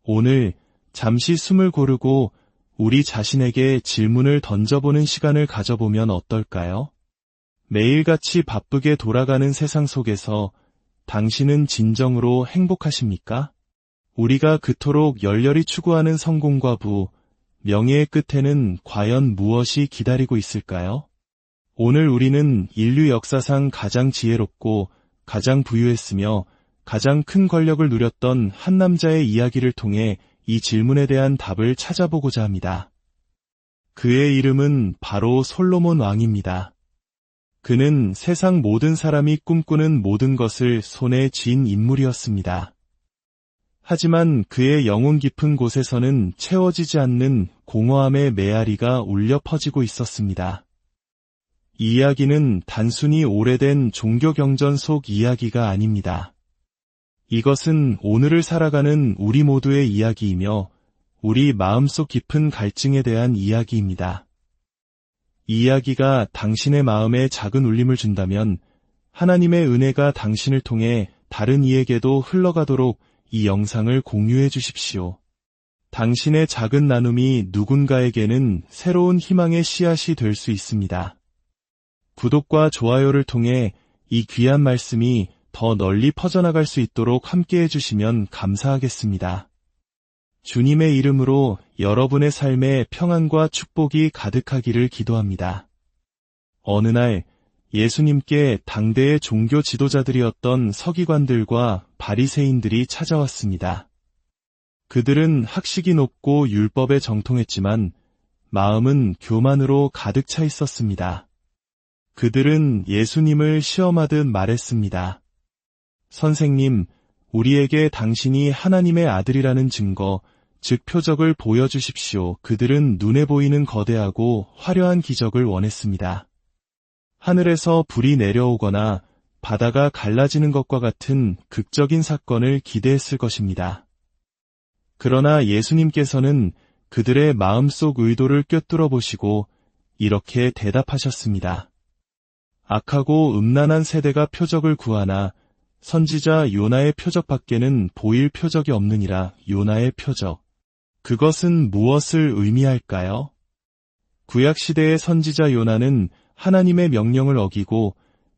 오늘 잠시 숨을 고르고 우리 자신에게 질문을 던져보는 시간을 가져보면 어떨까요? 매일같이 바쁘게 돌아가는 세상 속에서 당신은 진정으로 행복하십니까? 우리가 그토록 열렬히 추구하는 성공과 부, 명예의 끝에는 과연 무엇이 기다리고 있을까요? 오늘 우리는 인류 역사상 가장 지혜롭고 가장 부유했으며 가장 큰 권력을 누렸던 한 남자의 이야기를 통해 이 질문에 대한 답을 찾아보고자 합니다. 그의 이름은 바로 솔로몬 왕입니다. 그는 세상 모든 사람이 꿈꾸는 모든 것을 손에 쥔 인물이었습니다. 하지만 그의 영혼 깊은 곳에서는 채워지지 않는 공허함의 메아리가 울려 퍼지고 있었습니다. 이 이야기는 단순히 오래된 종교 경전 속 이야기가 아닙니다. 이것은 오늘을 살아가는 우리 모두의 이야기이며 우리 마음속 깊은 갈증에 대한 이야기입니다. 이 이야기가 당신의 마음에 작은 울림을 준다면 하나님의 은혜가 당신을 통해 다른 이에게도 흘러가도록 이 영상을 공유해 주십시오. 당신의 작은 나눔이 누군가에게는 새로운 희망의 씨앗이 될 수 있습니다. 구독과 좋아요를 통해 이 귀한 말씀이 더 널리 퍼져나갈 수 있도록 함께해 주시면 감사하겠습니다. 주님의 이름으로 여러분의 삶에 평안과 축복이 가득하기를 기도합니다. 어느 날 예수님께 당대의 종교 지도자들이었던 서기관들과 바리새인들이 찾아왔습니다. 그들은 학식이 높고 율법에 정통했지만 마음은 교만으로 가득 차 있었습니다. 그들은 예수님을 시험하듯 말했습니다. 선생님, 우리에게 당신이 하나님의 아들이라는 증거, 즉 표적을 보여주십시오. 그들은 눈에 보이는 거대하고 화려한 기적을 원했습니다. 하늘에서 불이 내려오거나 바다가 갈라지는 것과 같은 극적인 사건을 기대했을 것입니다. 그러나 예수님께서는 그들의 마음속 의도를 꿰뚫어 보시고 이렇게 대답하셨습니다. 악하고 음란한 세대가 표적을 구하나 선지자 요나의 표적밖에는 보일 표적이 없느니라. 요나의 표적. 그것은 무엇을 의미할까요? 구약시대의 선지자 요나는 하나님의 명령을 어기고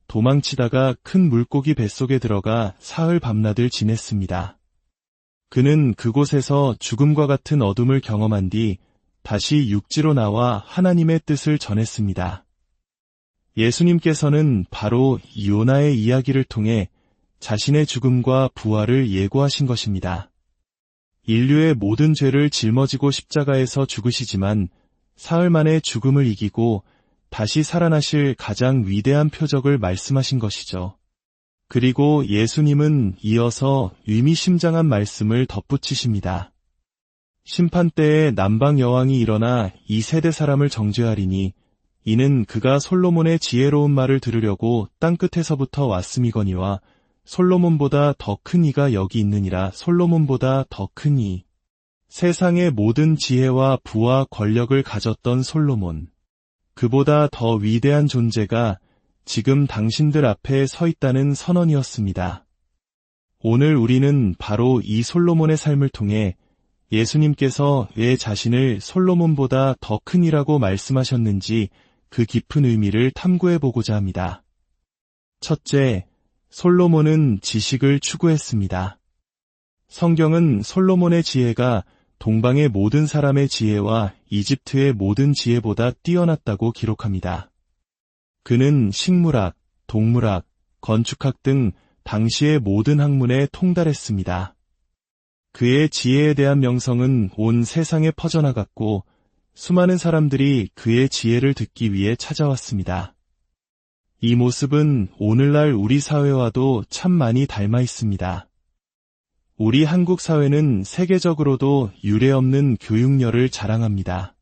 도망치다가 큰 물고기 뱃속에 들어가 사흘 밤낮을 지냈습니다. 그는 그곳에서 죽음과 같은 어둠을 경험한 뒤 다시 육지로 나와 하나님의 뜻을 전했습니다. 예수님께서는 바로 요나의 이야기를 통해 자신의 죽음과 부활을 예고하신 것입니다. 인류의 모든 죄를 짊어지고 십자가에서 죽으시지만 사흘 만에 죽음을 이기고 다시 살아나실 가장 위대한 표적을 말씀하신 것이죠. 그리고 예수님은 이어서 의미심장한 말씀을 덧붙이십니다. 심판 때에 남방 여왕이 일어나 이 세대 사람을 정죄하리니 이는 그가 솔로몬의 지혜로운 말을 들으려고 땅끝에서부터 왔음이거니와 솔로몬보다 더 큰 이가 여기 있느니라. 솔로몬보다 더 큰 이. 세상의 모든 지혜와 부와 권력을 가졌던 솔로몬. 그보다 더 위대한 존재가 지금 당신들 앞에 서 있다는 선언이었습니다. 오늘 우리는 바로 이 솔로몬의 삶을 통해 예수님께서 왜 자신을 솔로몬보다 더 큰 이라고 말씀하셨는지 그 깊은 의미를 탐구해 보고자 합니다. 첫째, 솔로몬은 지식을 추구했습니다. 성경은 솔로몬의 지혜가 동방의 모든 사람의 지혜와 이집트의 모든 지혜보다 뛰어났다고 기록합니다. 그는 식물학, 동물학, 건축학 등 당시의 모든 학문에 통달했습니다. 그의 지혜에 대한 명성은 온 세상에 퍼져나갔고 수많은 사람들이 그의 지혜를 듣기 위해 찾아왔습니다. 이 모습은 오늘날 우리 사회와도 참 많이 닮아 있습니다. 우리 한국 사회는 세계적으로도 유례없는 교육열을 자랑합니다.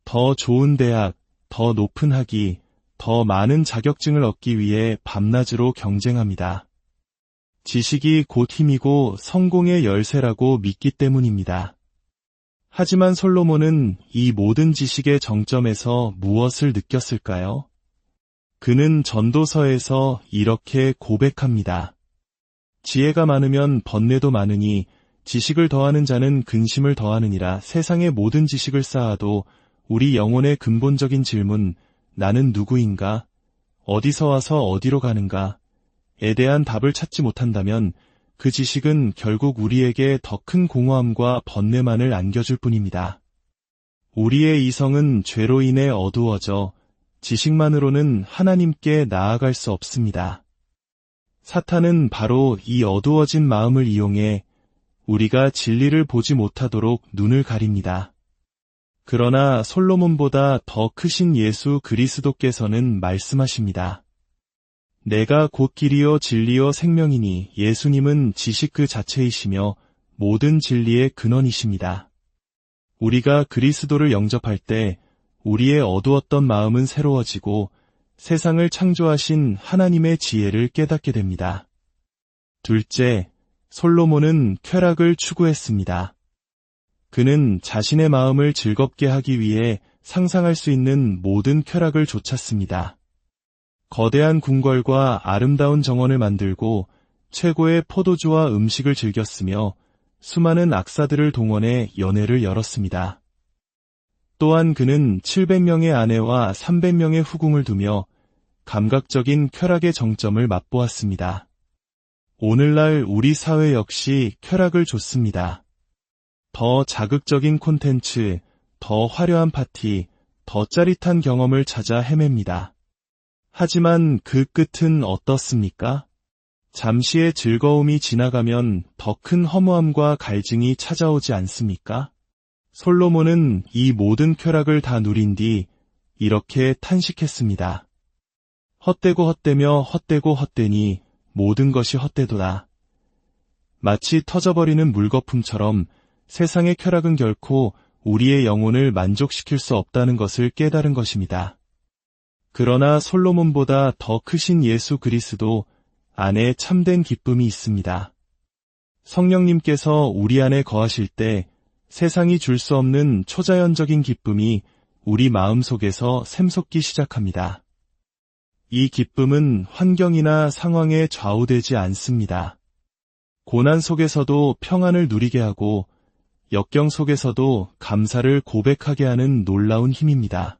더 좋은 대학, 더 높은 학위, 더 많은 자격증을 얻기 위해 밤낮으로 경쟁합니다. 지식이 곧 힘이고 성공의 열쇠라고 믿기 때문입니다. 하지만 솔로몬은 이 모든 지식의 정점에서 무엇을 느꼈을까요? 그는 전도서에서 이렇게 고백합니다. 지혜가 많으면 번뇌도 많으니 지식을 더하는 자는 근심을 더하느니라. 세상의 모든 지식을 쌓아도 우리 영혼의 근본적인 질문, 나는 누구인가? 어디서 와서 어디로 가는가? 에 대한 답을 찾지 못한다면 그 지식은 결국 우리에게 더 큰 공허함과 번뇌만을 안겨줄 뿐입니다. 우리의 이성은 죄로 인해 어두워져 지식만으로는 하나님께 나아갈 수 없습니다. 사탄은 바로 이 어두워진 마음을 이용해 우리가 진리를 보지 못하도록 눈을 가립니다. 그러나 솔로몬보다 더 크신 예수 그리스도께서는 말씀하십니다. 내가 곧 길이요 진리요 생명이니. 예수님은 지식 그 자체이시며 모든 진리의 근원이십니다. 우리가 그리스도를 영접할 때 우리의 어두웠던 마음은 새로워지고 세상을 창조하신 하나님의 지혜를 깨닫게 됩니다. 둘째, 솔로몬은 쾌락을 추구했습니다. 그는 자신의 마음을 즐겁게 하기 위해 상상할 수 있는 모든 쾌락을 좇았습니다. 거대한 궁궐과 아름다운 정원을 만들고 최고의 포도주와 음식을 즐겼으며 수많은 악사들을 동원해 연회를 열었습니다. 또한 그는 700명의 아내와 300명의 후궁을 두며 감각적인 쾌락의 정점을 맛보았습니다. 오늘날 우리 사회 역시 쾌락을 좇습니다. 더 자극적인 콘텐츠, 더 화려한 파티, 더 짜릿한 경험을 찾아 헤맵니다. 하지만 그 끝은 어떻습니까? 잠시의 즐거움이 지나가면 더 큰 허무함과 갈증이 찾아오지 않습니까? 솔로몬은 이 모든 쾌락을 다 누린 뒤 이렇게 탄식했습니다. 헛되고 헛되며 헛되고 헛되니 모든 것이 헛되도다. 마치 터져버리는 물거품처럼 세상의 쾌락은 결코 우리의 영혼을 만족시킬 수 없다는 것을 깨달은 것입니다. 그러나 솔로몬보다 더 크신 예수 그리스도 안에 참된 기쁨이 있습니다. 성령님께서 우리 안에 거하실 때 세상이 줄 수 없는 초자연적인 기쁨이 우리 마음속에서 샘솟기 시작합니다. 이 기쁨은 환경이나 상황에 좌우되지 않습니다. 고난 속에서도 평안을 누리게 하고 역경 속에서도 감사를 고백하게 하는 놀라운 힘입니다.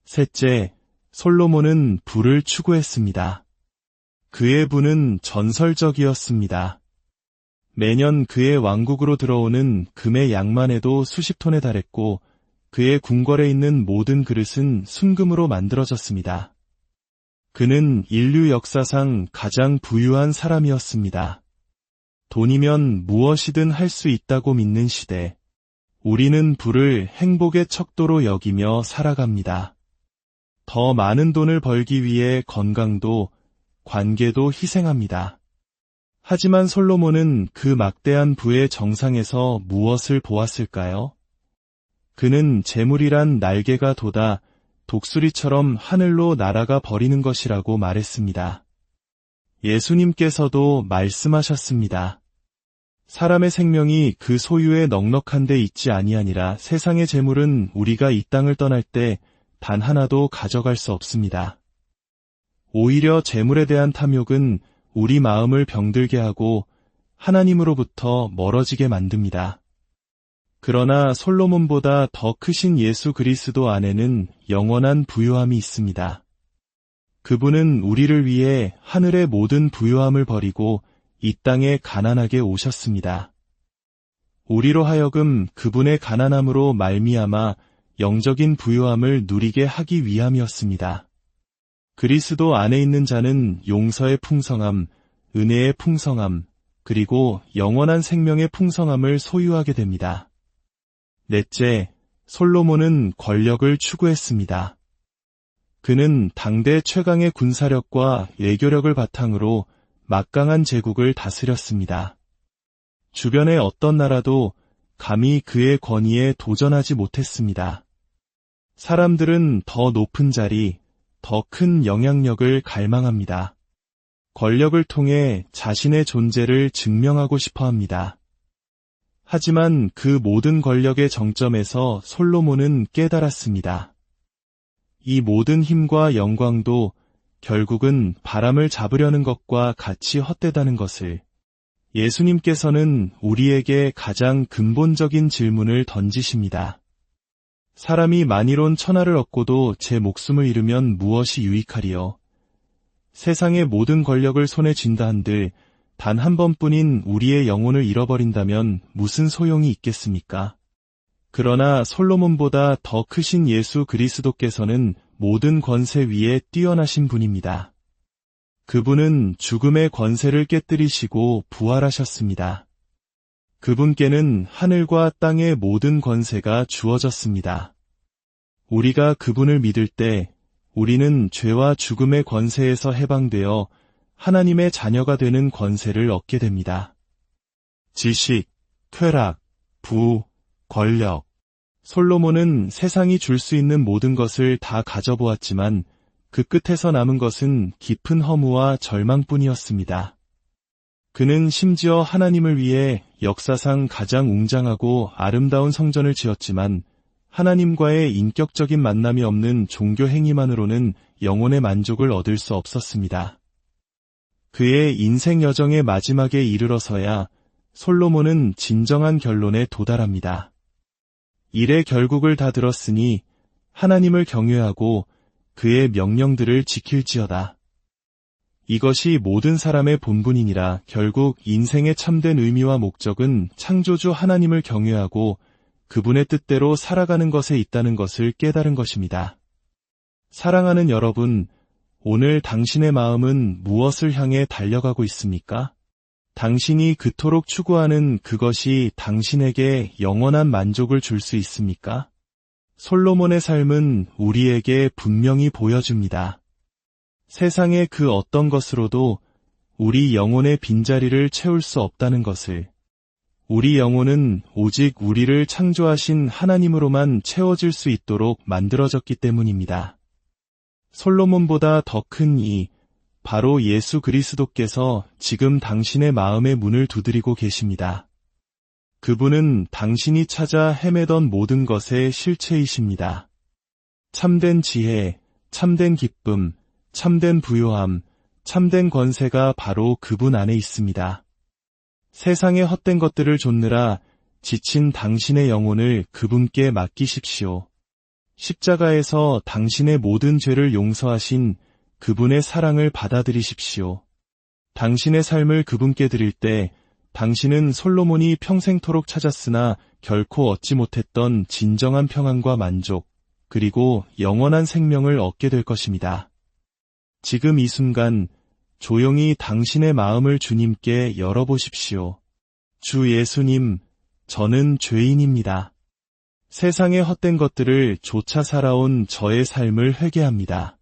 셋째, 솔로몬은 부를 추구했습니다. 그의 부는 전설적이었습니다. 매년 그의 왕국으로 들어오는 금의 양만 해도 수십 톤에 달했고 그의 궁궐에 있는 모든 그릇은 순금으로 만들어졌습니다. 그는 인류 역사상 가장 부유한 사람이었습니다. 돈이면 무엇이든 할 수 있다고 믿는 시대, 우리는 부를 행복의 척도로 여기며 살아갑니다. 더 많은 돈을 벌기 위해 건강도, 관계도 희생합니다. 하지만 솔로몬은 그 막대한 부의 정상에서 무엇을 보았을까요? 그는 재물이란 날개가 돋아 독수리처럼 하늘로 날아가 버리는 것이라고 말했습니다. 예수님께서도 말씀하셨습니다. 사람의 생명이 그 소유에 넉넉한 데 있지 아니하니라. 세상의 재물은 우리가 이 땅을 떠날 때 단 하나도 가져갈 수 없습니다. 오히려 재물에 대한 탐욕은 우리 마음을 병들게 하고 하나님으로부터 멀어지게 만듭니다. 그러나 솔로몬보다 더 크신 예수 그리스도 안에는 영원한 부요함이 있습니다. 그분은 우리를 위해 하늘의 모든 부요함을 버리고 이 땅에 가난하게 오셨습니다. 우리로 하여금 그분의 가난함으로 말미암아 영적인 부요함을 누리게 하기 위함이었습니다. 그리스도 안에 있는 자는 용서의 풍성함, 은혜의 풍성함, 그리고 영원한 생명의 풍성함을 소유하게 됩니다. 넷째, 솔로몬은 권력을 추구했습니다. 그는 당대 최강의 군사력과 외교력을 바탕으로 막강한 제국을 다스렸습니다. 주변의 어떤 나라도 감히 그의 권위에 도전하지 못했습니다. 사람들은 더 높은 자리, 더 큰 영향력을 갈망합니다. 권력을 통해 자신의 존재를 증명하고 싶어 합니다. 하지만 그 모든 권력의 정점에서 솔로몬은 깨달았습니다. 이 모든 힘과 영광도 결국은 바람을 잡으려는 것과 같이 헛되다는 것을. 예수님께서는 우리에게 가장 근본적인 질문을 던지십니다. 사람이 만일온 천하를 얻고도 제 목숨을 잃으면 무엇이 유익하리요? 세상의 모든 권력을 손에 쥔다 한들 단 한 번뿐인 우리의 영혼을 잃어버린다면 무슨 소용이 있겠습니까? 그러나 솔로몬보다 더 크신 예수 그리스도께서는 모든 권세 위에 뛰어나신 분입니다. 그분은 죽음의 권세를 깨뜨리시고 부활하셨습니다. 그분께는 하늘과 땅의 모든 권세가 주어졌습니다. 우리가 그분을 믿을 때 우리는 죄와 죽음의 권세에서 해방되어 하나님의 자녀가 되는 권세를 얻게 됩니다. 지식, 쾌락, 부, 권력. 솔로몬은 세상이 줄 수 있는 모든 것을 다 가져보았지만 그 끝에서 남은 것은 깊은 허무와 절망뿐이었습니다. 그는 심지어 하나님을 위해 역사상 가장 웅장하고 아름다운 성전을 지었지만 하나님과의 인격적인 만남이 없는 종교 행위만으로는 영혼의 만족을 얻을 수 없었습니다. 그의 인생 여정의 마지막에 이르러서야 솔로몬은 진정한 결론에 도달합니다. 일의 결국을 다 들었으니 하나님을 경외하고 그의 명령들을 지킬지어다. 이것이 모든 사람의 본분이니라. 결국 인생의 참된 의미와 목적은 창조주 하나님을 경외하고 그분의 뜻대로 살아가는 것에 있다는 것을 깨달은 것입니다. 사랑하는 여러분, 오늘 당신의 마음은 무엇을 향해 달려가고 있습니까? 당신이 그토록 추구하는 그것이 당신에게 영원한 만족을 줄 수 있습니까? 솔로몬의 삶은 우리에게 분명히 보여줍니다. 세상의 그 어떤 것으로도 우리 영혼의 빈자리를 채울 수 없다는 것을. 우리 영혼은 오직 우리를 창조하신 하나님으로만 채워질 수 있도록 만들어졌기 때문입니다. 솔로몬보다 더 큰 이, 바로 예수 그리스도께서 지금 당신의 마음의 문을 두드리고 계십니다. 그분은 당신이 찾아 헤매던 모든 것의 실체이십니다. 참된 지혜, 참된 기쁨, 참된 부요함, 참된 권세가 바로 그분 안에 있습니다. 세상의 헛된 것들을 좇느라 지친 당신의 영혼을 그분께 맡기십시오. 십자가에서 당신의 모든 죄를 용서하신 그분의 사랑을 받아들이십시오. 당신의 삶을 그분께 드릴 때 당신은 솔로몬이 평생토록 찾았으나 결코 얻지 못했던 진정한 평안과 만족, 그리고 영원한 생명을 얻게 될 것입니다. 지금 이 순간 조용히 당신의 마음을 주님께 열어보십시오. 주 예수님, 저는 죄인입니다. 세상의 헛된 것들을 좇아 살아온 저의 삶을 회개합니다.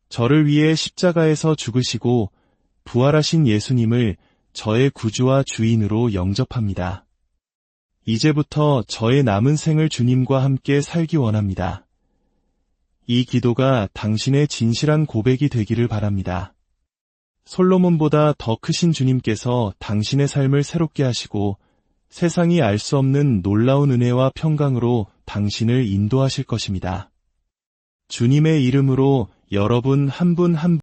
저를 위해 십자가에서 죽으시고 부활하신 예수님을 저의 구주와 주인으로 영접합니다. 이제부터 저의 남은 생을 주님과 함께 살기 원합니다. 이 기도가 당신의 진실한 고백이 되기를 바랍니다. 솔로몬보다 더 크신 주님께서 당신의 삶을 새롭게 하시고 세상이 알 수 없는 놀라운 은혜와 평강으로 당신을 인도하실 것입니다. 주님의 이름으로 여러분 한 분 한 분